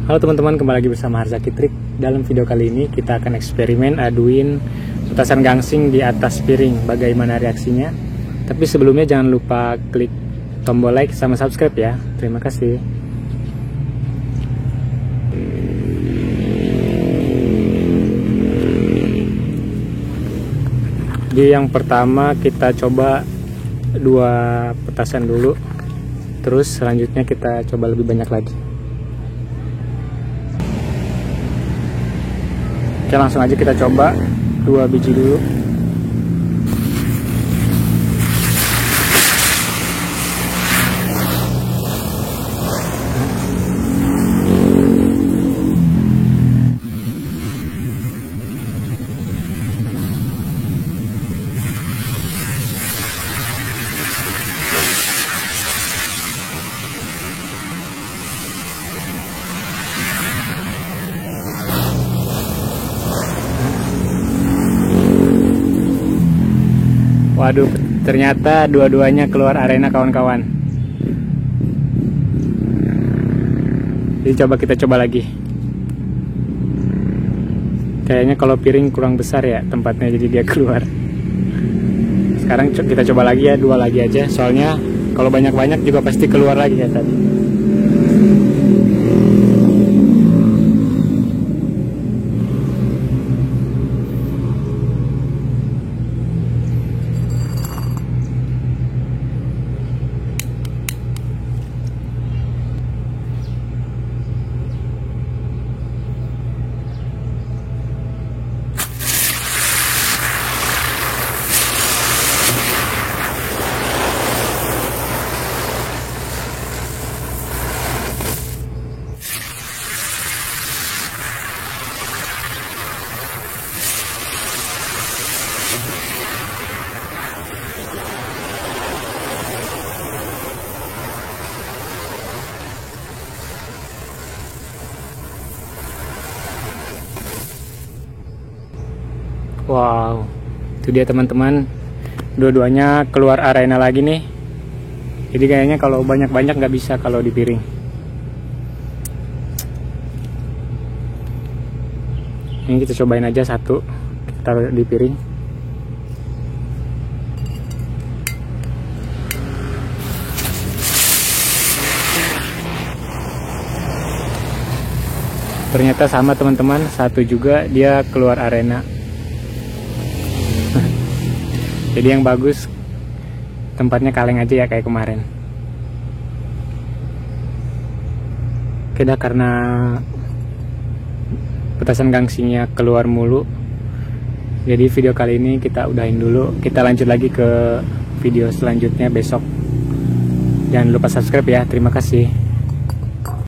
Halo teman-teman, kembali lagi bersama Harzaki Trik. Dalam video kali ini kita akan eksperimen aduin petasan gangsing di atas piring. Bagaimana reaksinya? Tapi sebelumnya jangan lupa klik tombol like sama subscribe ya. Terima kasih. Di yang pertama kita coba 2 petasan dulu. Terus selanjutnya kita coba lebih banyak lagi. Oke, langsung aja kita coba 2 biji dulu. Waduh, ternyata dua-duanya keluar arena kawan-kawan. Jadi kita coba lagi. Kayaknya kalau piring kurang besar ya tempatnya, jadi dia keluar. Sekarang kita coba lagi ya, 2 lagi aja. Soalnya kalau banyak-banyak juga pasti keluar lagi ya tadi. Wow, itu dia teman-teman, dua-duanya keluar arena lagi nih. Jadi kayaknya kalau banyak-banyak nggak bisa kalau di piring. Ini kita cobain aja 1, kita taruh di piring. Ternyata sama teman-teman, 1 juga dia keluar arena. Jadi yang bagus tempatnya kaleng aja ya kayak kemarin. Oke dah, karena petasan gangsingnya keluar mulu, jadi video kali ini kita udahin dulu. Kita lanjut lagi ke video selanjutnya besok. Jangan lupa subscribe ya. Terima kasih.